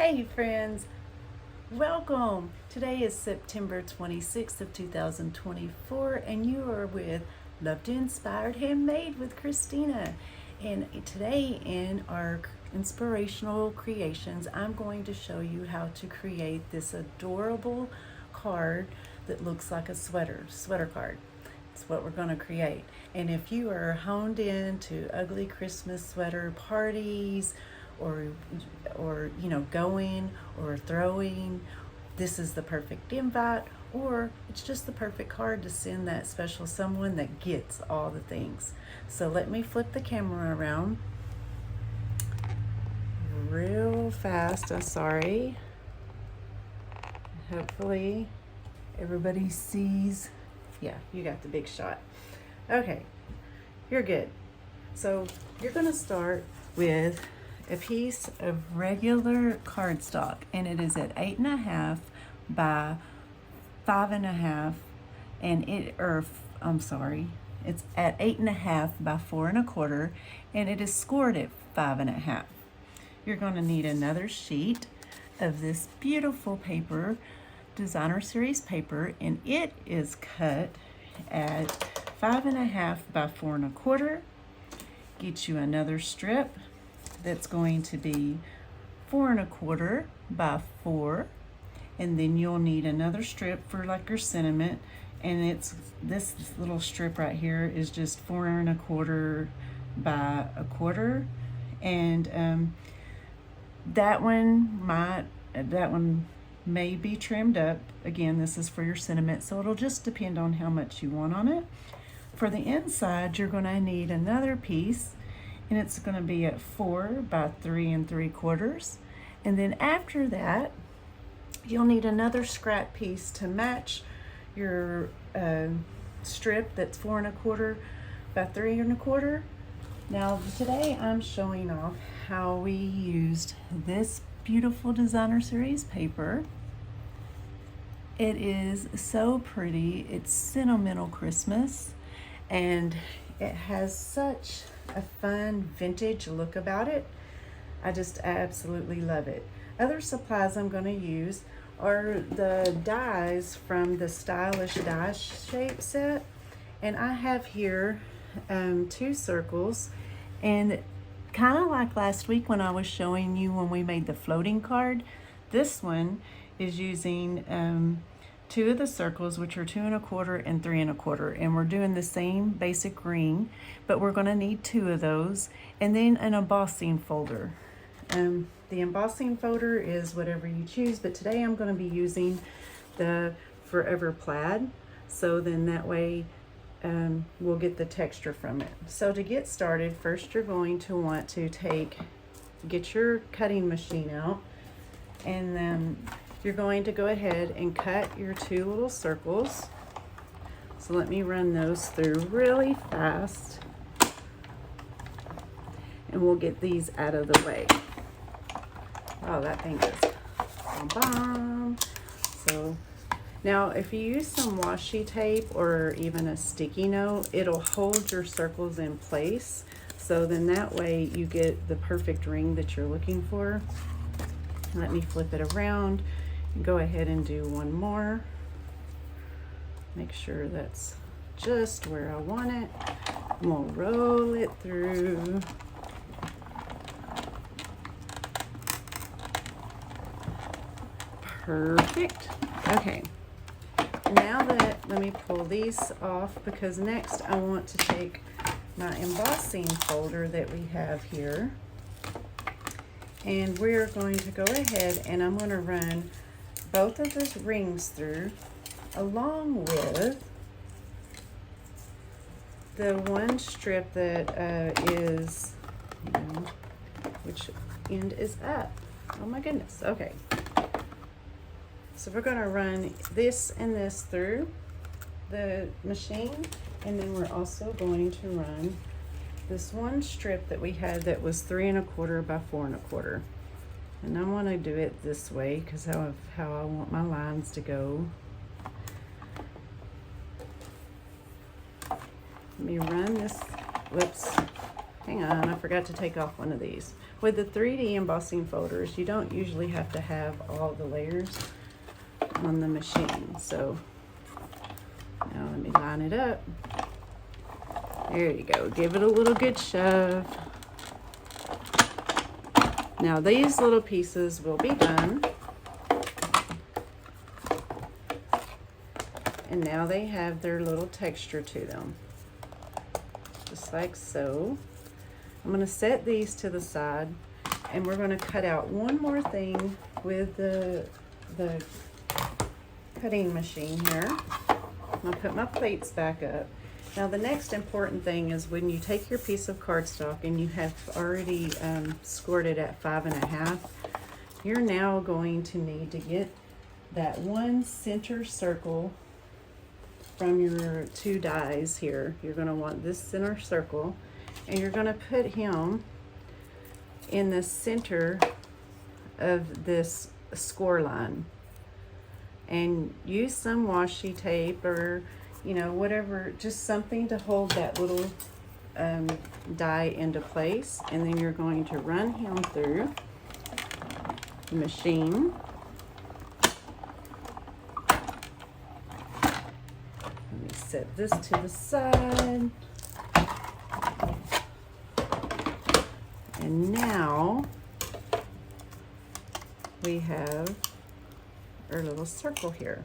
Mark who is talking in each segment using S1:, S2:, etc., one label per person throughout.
S1: Hey friends, welcome. Today is September 26th of 2024 and you are with Love to Inspired Handmade with Christina. And today in our inspirational creations, I'm going to show you how to create this adorable card that looks like a sweater card. It's what we're going to create. And if you are honed in to ugly Christmas sweater parties, or going or throwing, this is the perfect invite, or it's just the perfect card to send that special someone that gets all the things. So let me flip the camera around real fast. I'm sorry. Hopefully everybody sees. Yeah, you got the big shot. Okay, you're good. So you're going to start with a piece of regular cardstock, and it is at 8.5 by 5.5, it's at 8.5 by 4.25, and it is scored at 5.5. You're going to need another sheet of this beautiful paper, designer series paper, and it is cut at 5.5 by 4.25. Get you another strip that's going to be 4.25 by 4, and then you'll need another strip for like your sentiment, and it's this little strip right here is just 4.25 by 1/4, and that one may be trimmed up. Again, this is for your sentiment, so it'll just depend on how much you want on it. For the inside, you're going to need another piece, and it's going to be at 4 by 3.75, and then after that you'll need another scrap piece to match your strip that's 4.25 by 3.25. Now today I'm showing off how we used this beautiful designer series paper. It is so pretty. It's sentimental Christmas, and it has such a fun vintage look about it. I just absolutely love it. Other supplies I'm going to use are the dies from the Stylish Die Shape set, and I have here 2 circles, and kind of like last week when I was showing you when we made the floating card, this one is using 2 of the circles, which are 2.25 and 3.25, and we're doing the same basic ring, but we're going to need 2 of those, and then an embossing folder. The embossing folder is whatever you choose, but today I'm going to be using the Forever Plaid, so then that way we'll get the texture from it. So to get started, first you're going to want to get your cutting machine out, and then you're going to go ahead and cut your 2 little circles. So let me run those through really fast, and we'll get these out of the way. Oh, that thing is bomb. So now if you use some washi tape or even a sticky note, it'll hold your circles in place. So then that way you get the perfect ring that you're looking for. Let me flip it around. Go ahead and do one more. Make sure that's just where I want it. And we'll roll it through. Perfect. Okay. Now let me pull these off, because next I want to take my embossing folder that we have here, and we're going to go ahead and I'm going to run both of those rings through, along with the one strip that is, which end is up. Oh my goodness. Okay. So we're going to run this and this through the machine, and then we're also going to run this one strip that we had that was 3.25 by 4.25. And I want to do it this way because how I want my lines to go. Let me run this. Whoops. Hang on, I forgot to take off one of these. with the 3D embossing folders, you don't usually have to have all the layers on the machine. So now let me line it up. There you go. Give it a little good shove. Now these little pieces will be done. And now they have their little texture to them. Just like so. I'm going to set these to the side, and we're going to cut out one more thing with the cutting machine here. I'm going to put my plates back up. Now the next important thing is when you take your piece of cardstock and you have already scored it at 5.5, you're now going to need to get that one center circle from your 2 dies here. You're going to want this center circle, and you're going to put him in the center of this score line, and use some washi tape or whatever, just something to hold that little die into place. And then you're going to run him through the machine. Let me set this to the side. And now we have our little circle here.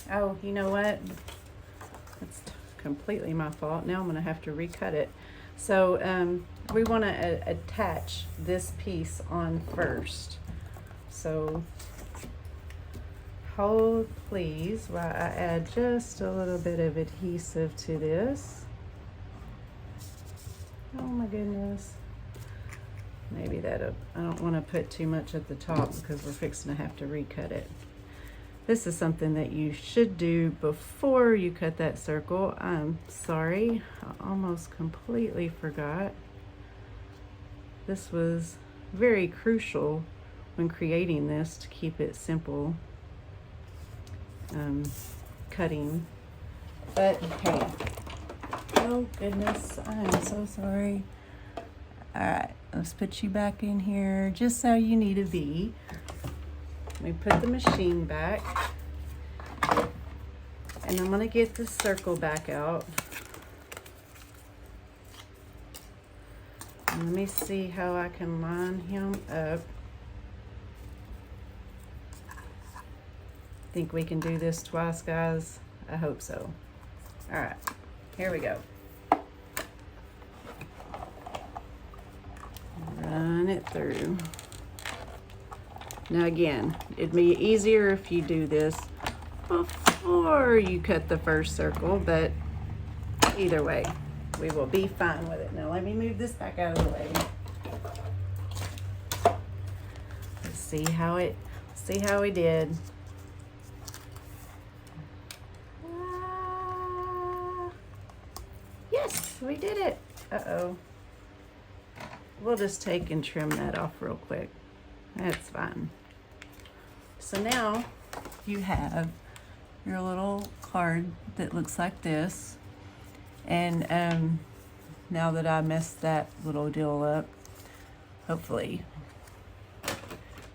S1: Oh, you know what? That's completely my fault. Now I'm going to have to recut it. So we want to attach this piece on first. So hold please while I add just a little bit of adhesive to this. Oh my goodness. Maybe I don't want to put too much at the top because we're fixing to have to recut it. This is something that you should do before you cut that circle. I'm sorry, I almost completely forgot. This was very crucial when creating this to keep it simple cutting. But hey, oh goodness, I'm so sorry. All right, let's put you back in here just how you need to be. Let me put the machine back, and I'm gonna get the circle back out. And let me see how I can line him up. Think we can do this twice, guys? I hope so. All right, here we go. Run it through. Now again, it'd be easier if you do this before you cut the first circle, but either way, we will be fine with it. Now let me move this back out of the way. Let's see how we did. Yes, we did it. Uh-oh. We'll just take and trim that off real quick. That's fine. So now you have your little card that looks like this. And now that I messed that little deal up, hopefully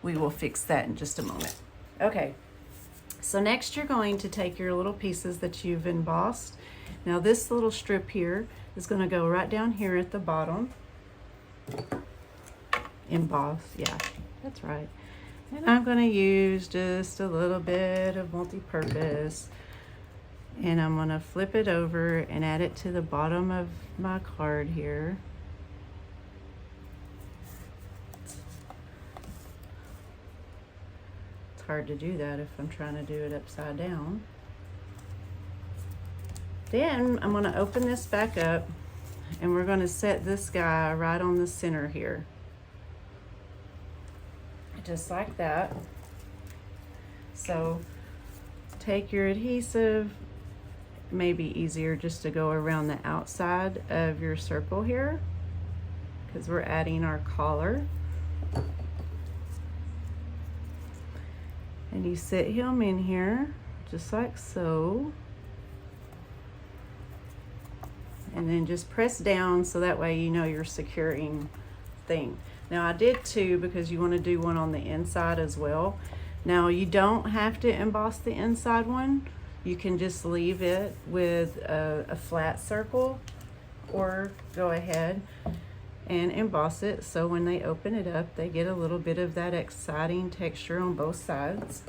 S1: we will fix that in just a moment. Okay, so next you're going to take your little pieces that you've embossed. Now this little strip here is going to go right down here at the bottom. Emboss, yeah, that's right. And I'm going to use just a little bit of multi-purpose, and I'm going to flip it over and add it to the bottom of my card here. It's hard to do that if I'm trying to do it upside down. Then I'm going to open this back up, and we're going to set this guy right on the center here. Just like that. So take your adhesive, maybe easier just to go around the outside of your circle here because we're adding our collar. And you sit him in here just like so. And then just press down so that way you know you're securing thing. Now I did two because you want to do one on the inside as well. Now you don't have to emboss the inside one. You can just leave it with a flat circle, or go ahead and emboss it so when they open it up they get a little bit of that exciting texture on both sides.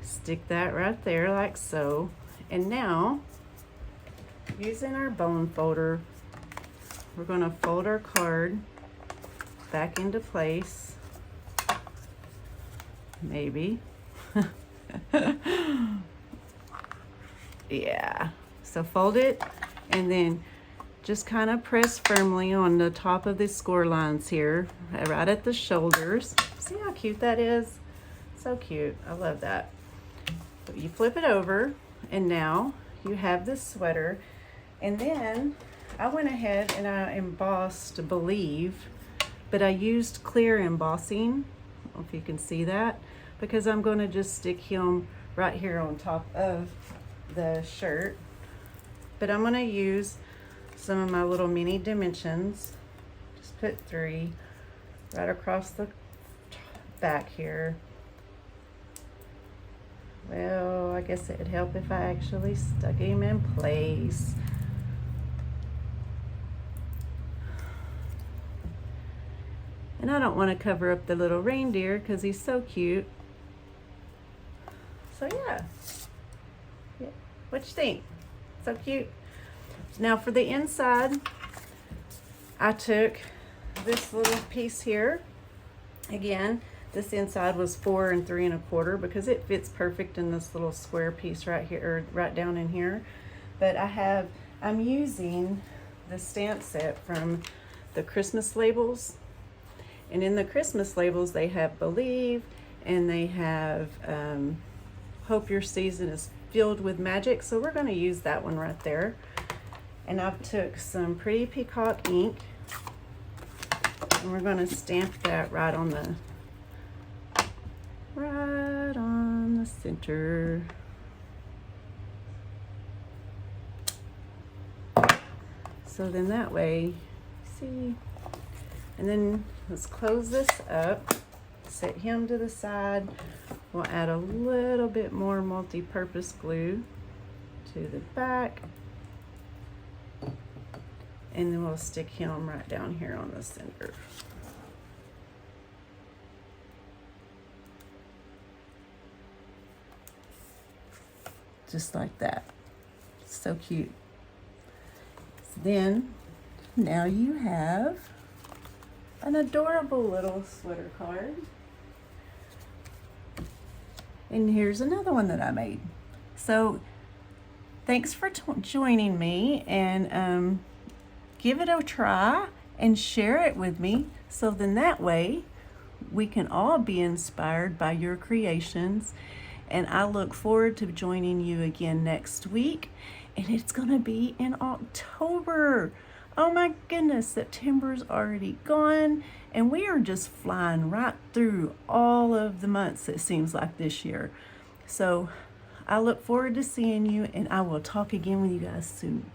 S1: Stick that right there like so. And now, using our bone folder, we're going to fold our card back into place. Maybe. Yeah. So fold it and then just kind of press firmly on the top of the score lines here, right at the shoulders. See how cute that is? So cute. I love that. So you flip it over, and now you have this sweater. And then I went ahead and I embossed Believe, but I used clear embossing. I don't know if you can see that, because I'm going to just stick him right here on top of the shirt. But I'm going to use some of my little mini dimensions. Just put 3 right across the back here. Well, I guess it'd help if I actually stuck him in place. And I don't want to cover up the little reindeer because he's so cute. So yeah. What you think? So cute. Now for the inside, I took this little piece here. Again, this inside was 4 3 1/4 because it fits perfect in this little square piece right here, or right down in here. But I'm using the stamp set from the Christmas labels. And in the Christmas labels, they have Believe, and they have Hope Your Season is Filled with Magic. So we're going to use that one right there. And I've took some pretty Peacock ink, and we're going to stamp that right on the center. So then that way, see, and then let's close this up, set him to the side. We'll add a little bit more multi-purpose glue to the back, and then we'll stick him right down here on the center. Just like that. So cute. So then, now you have an adorable little sweater card. And here's another one that I made. So thanks for joining me, and give it a try and share it with me, so then that way we can all be inspired by your creations. And I look forward to joining you again next week, and it's gonna be in October. Oh my goodness, September's already gone, and we are just flying right through all of the months, it seems like, this year. So I look forward to seeing you, and I will talk again with you guys soon.